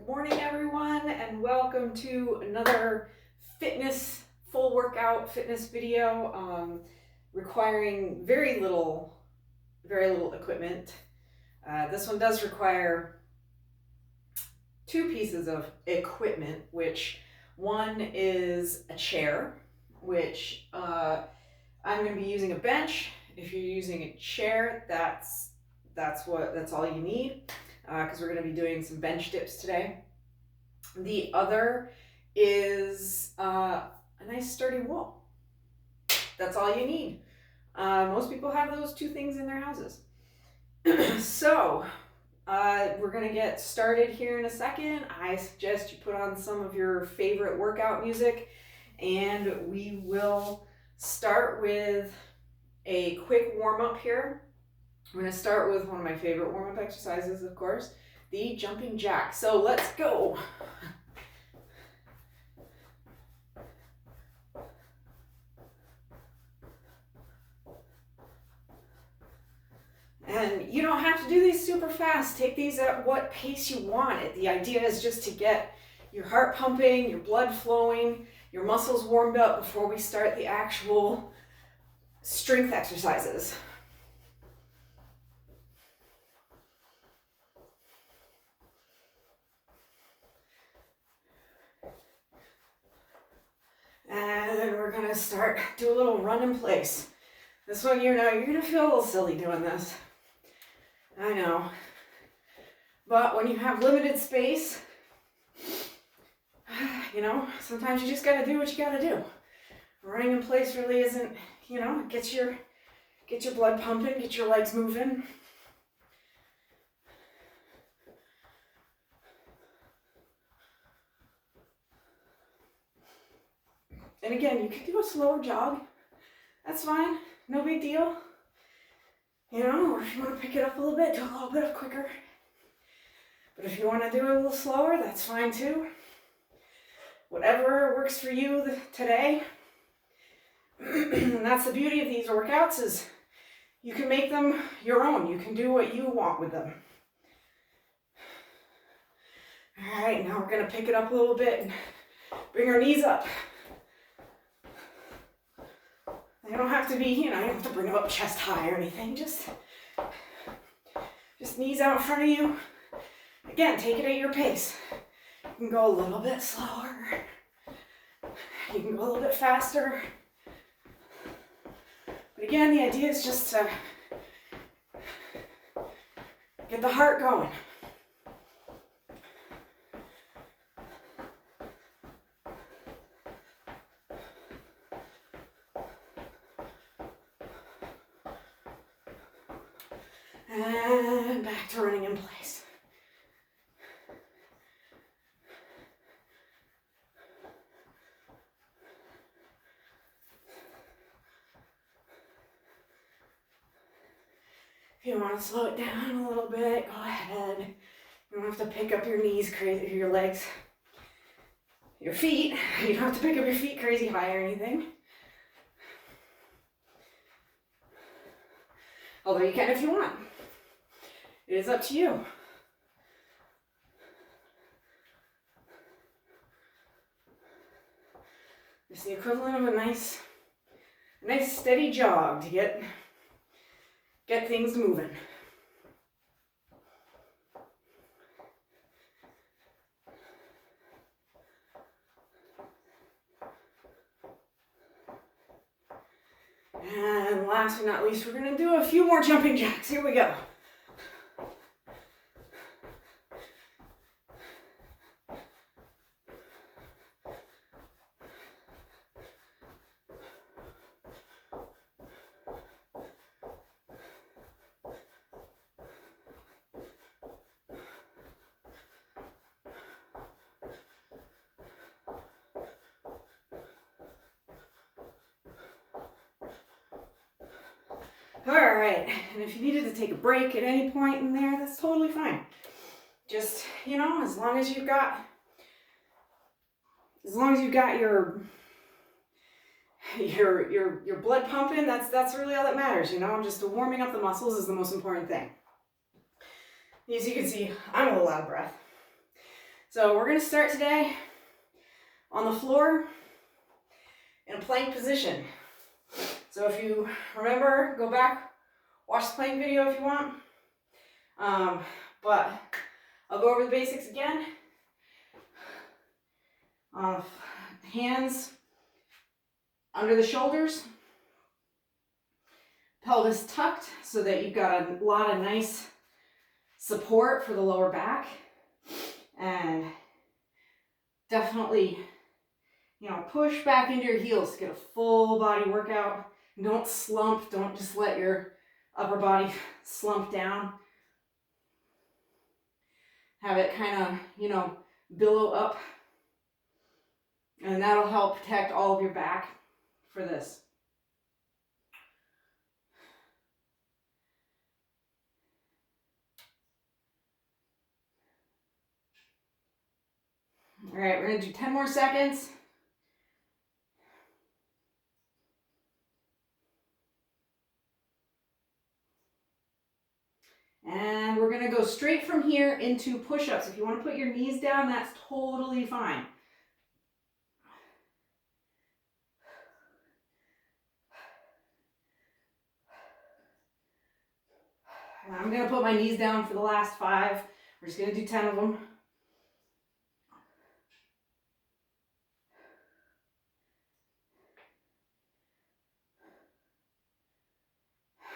Good morning, everyone, and welcome to another fitness full workout fitness video requiring very little equipment. This one does require two pieces of equipment, which one is a chair, which I'm going to be using a bench. If you're using a chair, that's all you need, because we're going to be doing some bench dips today. The other is a nice sturdy wall. That's all you need. Most people have those two things in their houses. So we're going to get started here in a second. I suggest you put on some of your favorite workout music, and we will start with a quick warm-up here. I'm going to start with one of my favorite warm-up exercises, of course, the jumping jack. So let's go. And you don't have to do these super fast. Take these at what pace you want it. The idea is just to get your heart pumping, your blood flowing, your muscles warmed up before we start the actual strength exercises. And then we're gonna do a little run in place. This one, you're gonna feel a little silly doing this. I know. But when you have limited space, sometimes you just gotta do what you gotta do. Running in place really isn't, get your blood pumping, get your legs moving. And again, you could do a slower jog. That's fine, no big deal. Or if you want to pick it up a little bit, do a little bit quicker. But if you want to do it a little slower, that's fine too. Whatever works for you today. And that's the beauty of these workouts, is you can make them your own. You can do what you want with them. All right, now we're going to pick it up a little bit and bring our knees up. They don't have to be, you don't have to bring them up chest high or anything. Just knees out in front of you. Again, take it at your pace. You can go a little bit slower. You can go a little bit faster. But again, the idea is just to get the heart going. And back to running in place. If you want to slow it down a little bit, go ahead. You don't have to pick up your knees crazy, your legs, your feet. You don't have to pick up your feet crazy high or anything. Although you can if you want. It is up to you. It's the equivalent of a nice steady jog to get things moving. And last but not least, we're going to do a few more jumping jacks. Here we go. All right, and if you needed to take a break at any point in there, that's totally fine. Just, as long as you've got your blood pumping, that's really all that matters, just warming up the muscles is the most important thing. As you can see, I'm a little out of breath. So we're gonna start today on the floor in a plank position. So if you remember, go back, watch the plank video if you want. But I'll go over the basics again. Hands under the shoulders, pelvis tucked so that you've got a lot of nice support for the lower back, and definitely, push back into your heels to get a full body workout. Don't slump, don't just let your upper body slump down. Have it kind of, billow up, and that'll help protect all of your back for this. All right, we're gonna do 10 more seconds. And we're gonna go straight from here into push-ups. If you wanna put your knees down, that's totally fine. And I'm gonna put my knees down for the last 5. We're just gonna do 10 of them.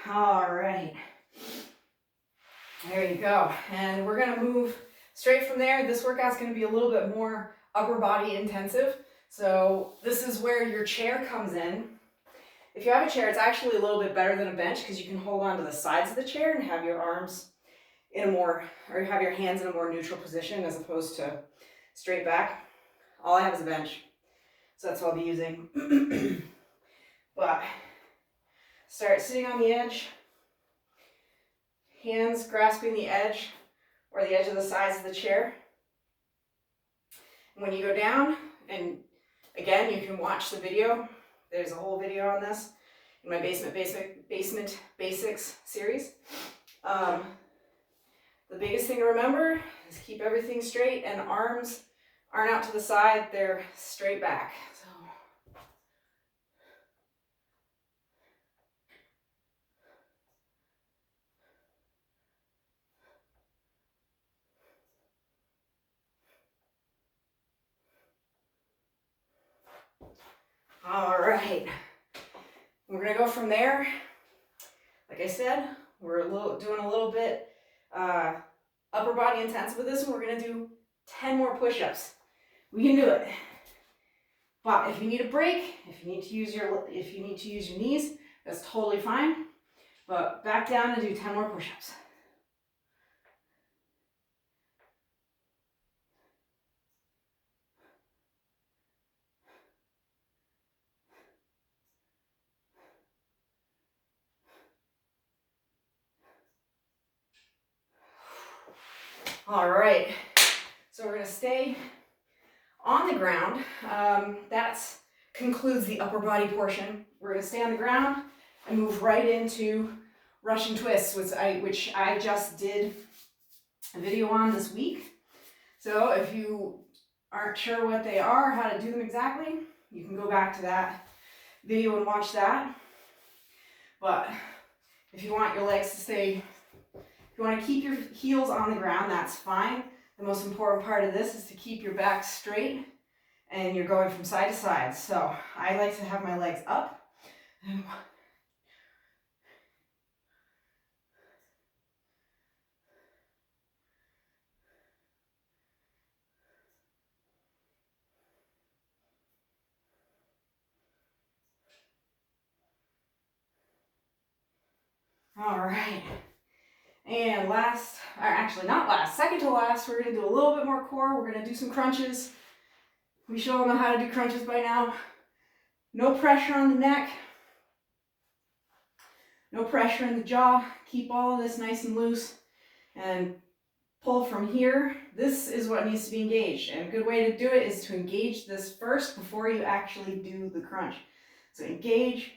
All right. There you go. And we're gonna move straight from there. This workout's gonna be a little bit more upper body intensive. So this is where your chair comes in. If you have a chair, it's actually a little bit better than a bench because you can hold on to the sides of the chair and have your arms in a more, or have your hands in a more neutral position as opposed to straight back. All I have is a bench, so that's what I'll be using. But start sitting on the edge, hands grasping the edge or the edge of the sides of the chair. And when you go down, and again, you can watch the video. There's a whole video on this in my Basement Basics series. The biggest thing to remember is keep everything straight, and arms aren't out to the side, they're straight back. So. All right, we're gonna go from there. Like I said, we're doing a little bit upper body intensive with this, and we're gonna do 10 more push-ups. We can do it. But if you need a break, if you need to use your knees, that's totally fine. But back down and do 10 more push-ups. All right, so we're gonna stay on the ground. That concludes the upper body portion. We're gonna stay on the ground and move right into Russian twists, which I just did a video on this week. So if you aren't sure what they are, how to do them exactly, you can go back to that video and watch that. But if you want your legs to stay, if you want to keep your heels on the ground, that's fine. The most important part of this is to keep your back straight and you're going from side to side. So I like to have my legs up. All right. And last, or actually not last, second to last, we're gonna do a little bit more core. We're gonna do some crunches. We should all know how to do crunches by now. No pressure on the neck. No pressure in the jaw. Keep all of this nice and loose and pull from here. This is what needs to be engaged. And a good way to do it is to engage this first before you actually do the crunch. So engage.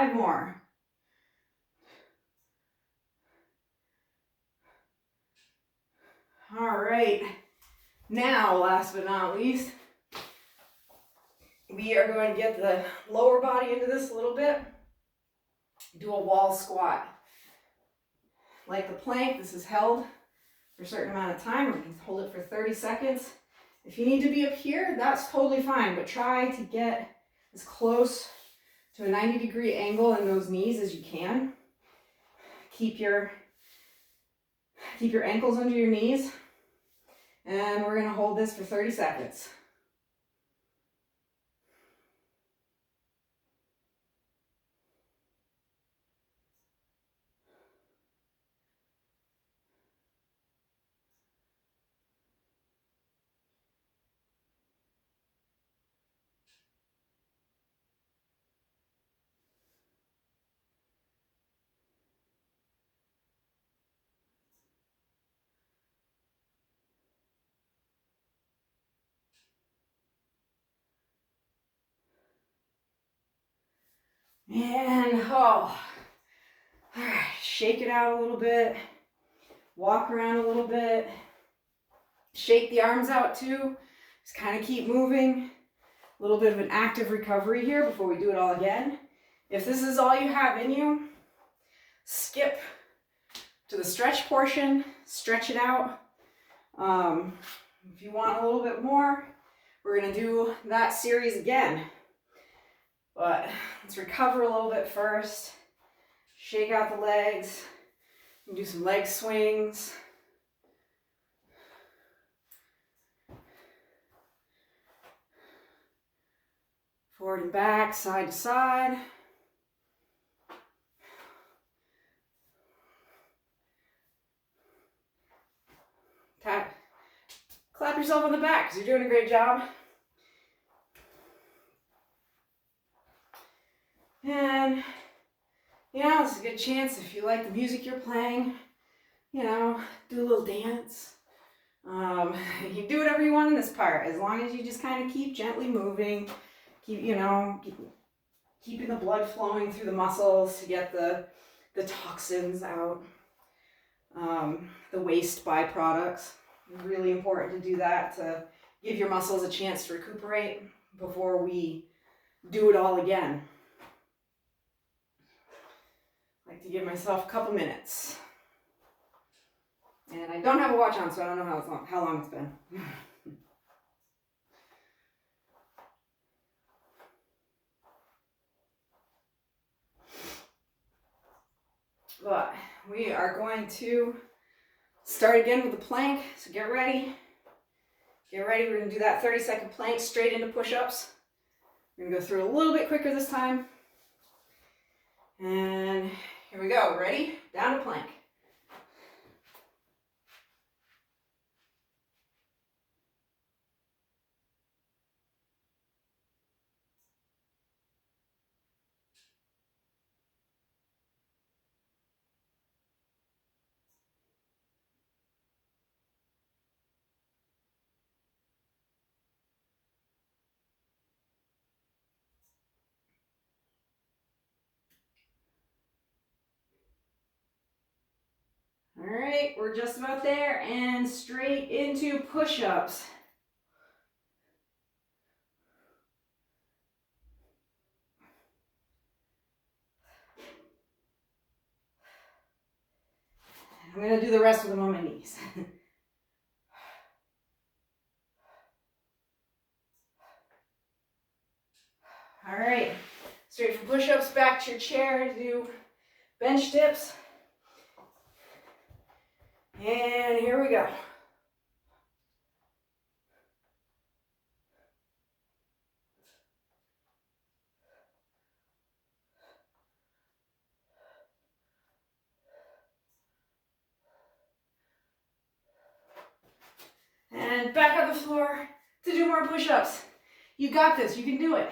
5 more. All right. Now, last but not least, we are going to get the lower body into this a little bit. Do a wall squat. Like the plank, this is held for a certain amount of time. We can hold it for 30 seconds. If you need to be up here, that's totally fine, but try to get as close to a 90-degree angle in those knees as you can. Keep your ankles under your knees, and we're going to hold this for 30 seconds. And all right, shake it out a little bit, walk around a little bit, shake the arms out too, just kind of keep moving. A little bit of an active recovery here before we do it all again. If this is all you have in you, skip to the stretch portion, stretch it out. If you want a little bit more, we're gonna do that series again. But let's recover a little bit first. Shake out the legs. And do some leg swings. Forward and back, side to side. Clap yourself on the back because you're doing a great job. And, you know, it's a good chance if you like the music you're playing, you know, do a little dance. You can do whatever you want in this part, as long as you just kind of keep gently moving, keeping the blood flowing through the muscles to get the toxins out, the waste byproducts. Really important to do that to give your muscles a chance to recuperate before we do it all again. I like to give myself a couple minutes. And I don't have a watch on, so I don't know how long it's been. But we are going to start again with the plank, so get ready. Get ready, we're gonna do that 30-second plank straight into push-ups. We're gonna go through a little bit quicker this time. And here we go, ready? Down to plank. All right, we're just about there, and straight into push-ups. I'm gonna do the rest of them on my knees. All right, straight from push-ups back to your chair to do bench dips. And here we go. And back on the floor to do more push-ups. You got this, you can do it.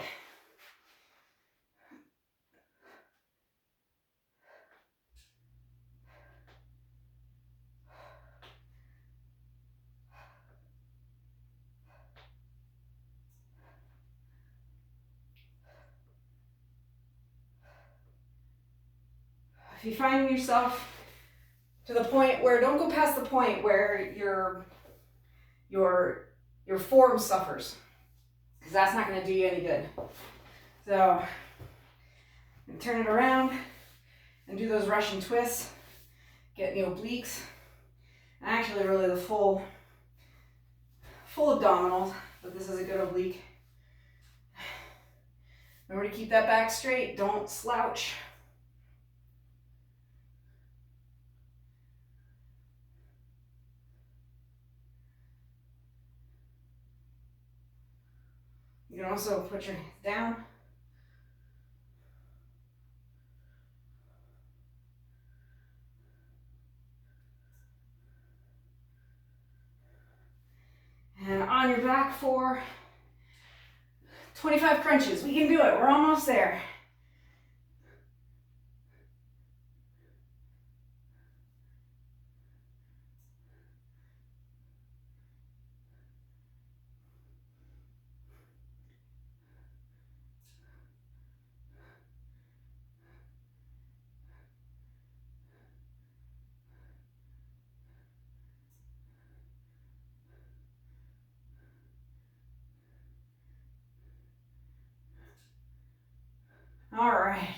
if you find yourself to the point where, don't go past the point where your form suffers, because that's not going to do you any good. So turn it around and do those Russian twists, get the obliques, and actually really the full abdominals, but this is a good oblique. Remember to keep that back straight, don't slouch. You can also put your hands down. And on your back for 25 crunches. We can do it, we're almost there. All right.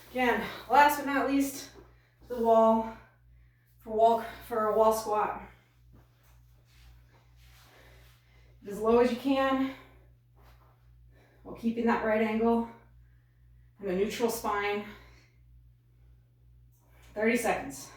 Again, last but not least, the wall for a wall squat. As low as you can, while keeping that right angle and a neutral spine. 30 seconds.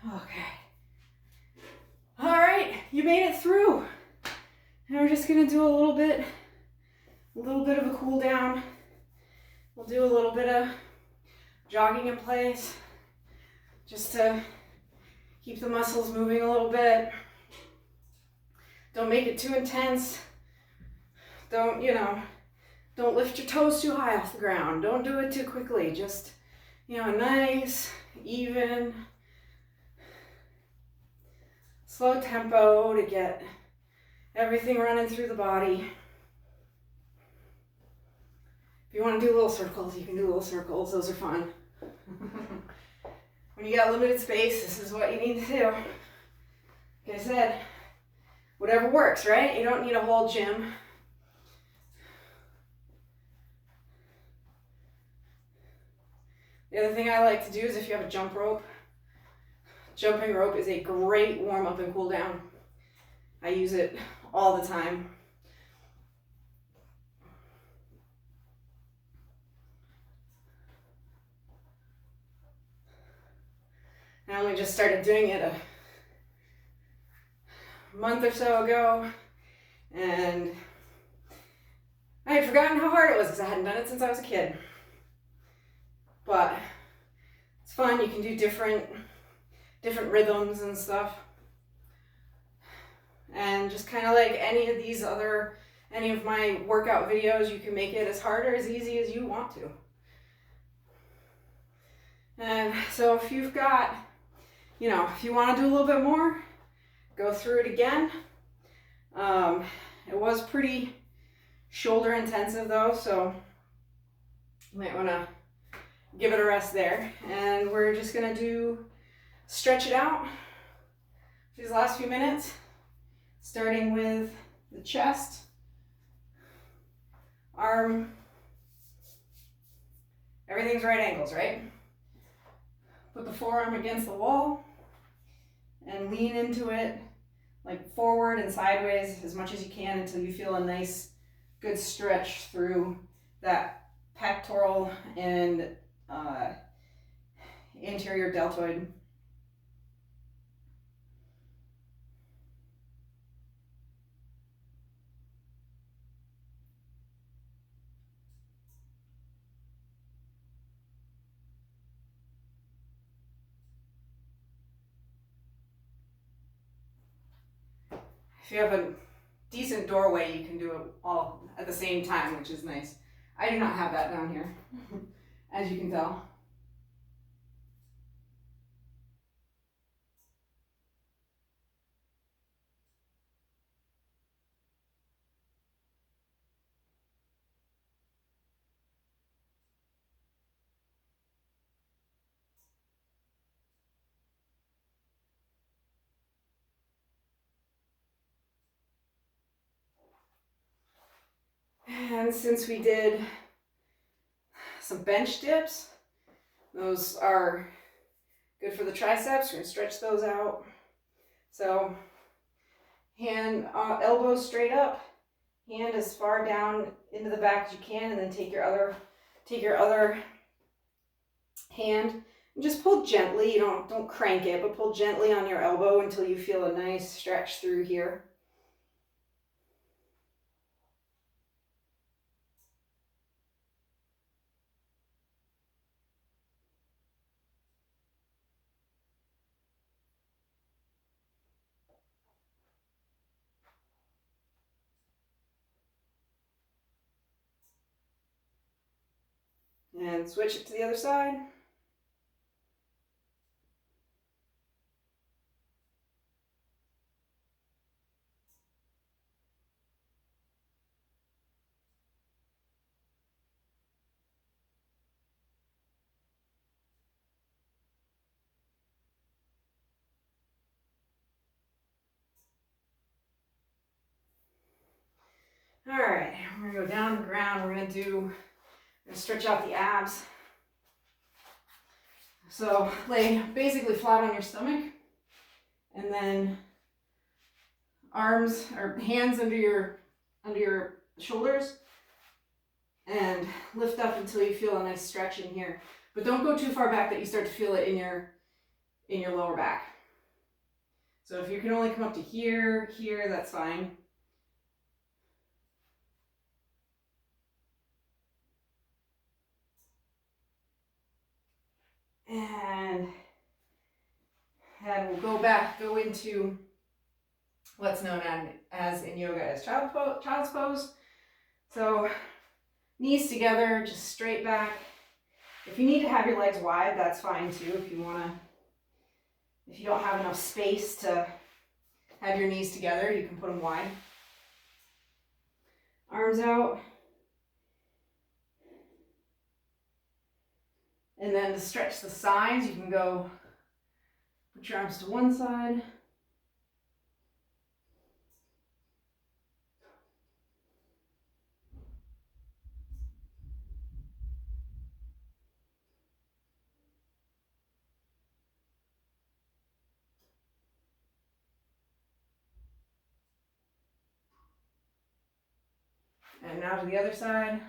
Okay. All right, you made it through. And we're just gonna do a little bit of a cool down. We'll do a little bit of jogging in place, just to keep the muscles moving a little bit. Don't make it too intense. Don't lift your toes too high off the ground. Don't do it too quickly. Just, nice, even, slow tempo to get everything running through the body. If you want to do little circles, you can do little circles. Those are fun. When you got limited space, this is what you need to do. Like I said, whatever works, right? You don't need a whole gym. The other thing I like to do is if you have a jump rope, jumping rope is a great warm up and cool down. I use it all the time. I only just started doing it a month or so ago, and I had forgotten how hard it was because I hadn't done it since I was a kid. But it's fun. You can do different rhythms and stuff. And just kind of like any of my workout videos, you can make it as hard or as easy as you want to. And so if you've got, if you want to do a little bit more, go through it again. It was pretty shoulder intensive though, so you might want to give it a rest there. And we're just going to stretch it out these last few minutes, starting with the chest, arm, everything's right angles, right? Put the forearm against the wall and lean into it, like forward and sideways as much as you can until you feel a nice, good stretch through that pectoral and anterior deltoid. if you have a decent doorway, you can do it all at the same time, which is nice. I do not have that down here, as you can tell. And since we did some bench dips, those are good for the triceps. We're gonna stretch those out. So hand, elbows straight up, hand as far down into the back as you can, and then take your other hand and just pull gently. You don't crank it, but pull gently on your elbow until you feel a nice stretch through here. And switch it to the other side. All right, we're gonna go down the ground. We're gonna stretch out the abs. So lay basically flat on your stomach, and then arms or hands under your shoulders, and lift up until you feel a nice stretch in here. But don't go too far back that you start to feel it in your lower back. So if you can only come up to here, that's fine. And we'll go into what's known as in yoga as child's pose. So knees together, just straight back. If you need to have your legs wide, that's fine too. If you don't have enough space to have your knees together, you can put them wide. Arms out. And then to stretch the sides, you can go put your arms to one side. And now to the other side.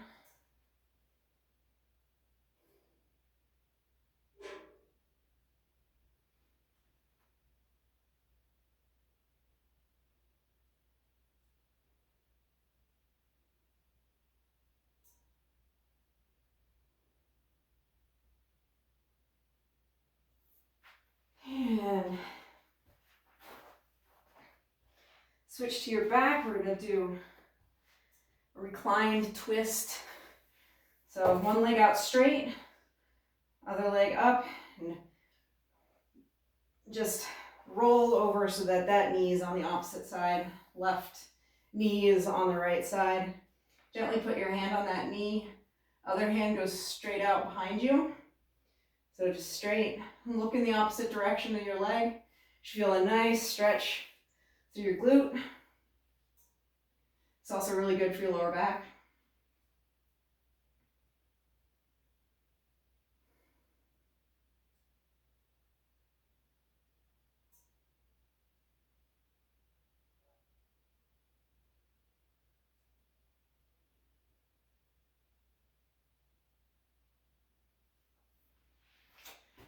And switch to your back. We're going to do a reclined twist. So one leg out straight, other leg up, and just roll over so that that knee is on the opposite side. Left knee is on the right side. Gently put your hand on that knee. Other hand goes straight out behind you. So just straight, and look in the opposite direction of your leg. You should feel a nice stretch through your glute. It's also really good for your lower back.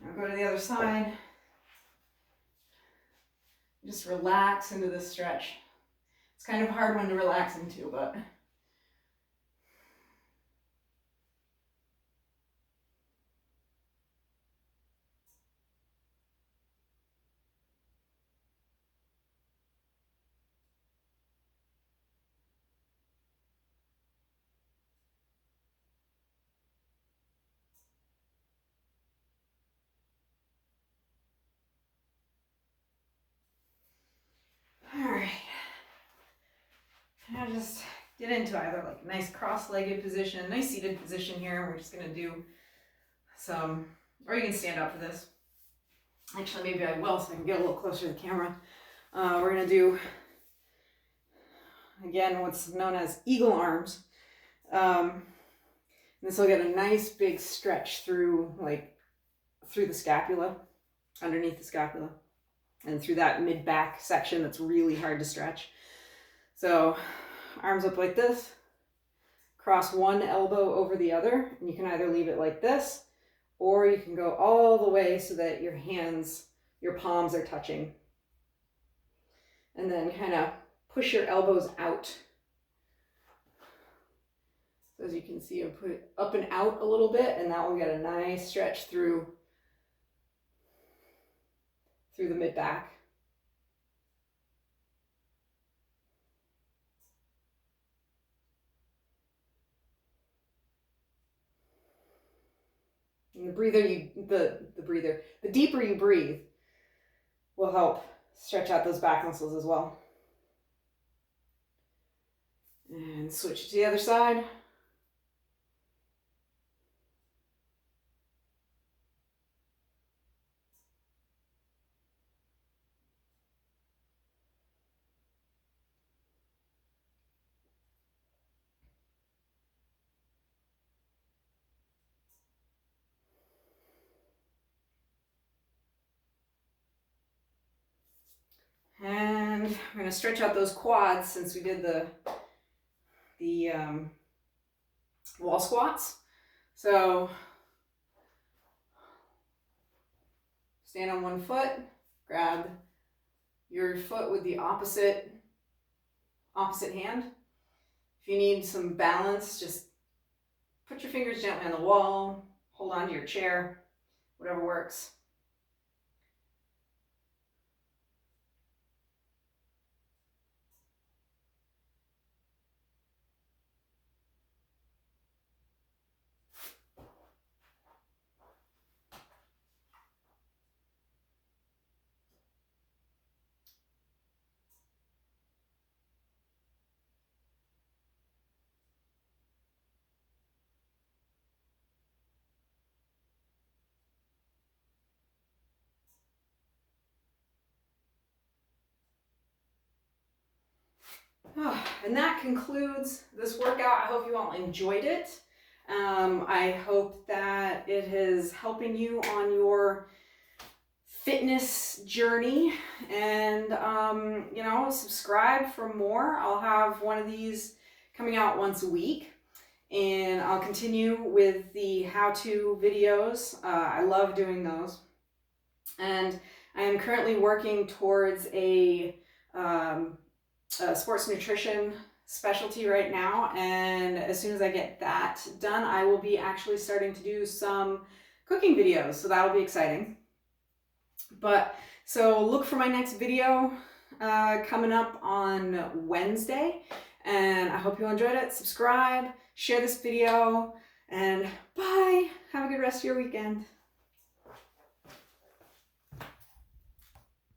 Now go to the other side. Just relax into this stretch. It's kind of a hard one to relax into, but want to just get into either like a nice cross-legged position, nice seated position here. We're just going to do some, or you can stand up for this. Actually, maybe I will so I can get a little closer to the camera. We're going to do, again, what's known as eagle arms. This will get a nice big stretch through the scapula, underneath the scapula, and through that mid-back section that's really hard to stretch. So arms up like this, cross one elbow over the other, and you can either leave it like this, or you can go all the way so that your hands, your palms are touching. And then kind of push your elbows out. So as you can see, I put it up and out a little bit, and that will get a nice stretch through the mid-back. And the deeper you breathe will help stretch out those back muscles as well. And switch to the other side. And we're going to stretch out those quads since we did the wall squats. So stand on one foot, grab your foot with the opposite hand. If you need some balance, just put your fingers gently on the wall, hold on to your chair, whatever works. And that concludes this workout. I hope you all enjoyed it. I hope that it is helping you on your fitness journey, and subscribe for more. I'll have one of these coming out once a week, and I'll continue with the how-to videos. I love doing those, and I am currently working towards a sports nutrition specialty right now, and as soon as I get that done, I will be actually starting to do some cooking videos, so that'll be exciting. But so look for my next video coming up on Wednesday, and I hope you all enjoyed it. Subscribe, share this video, and bye. Have a good rest of your weekend.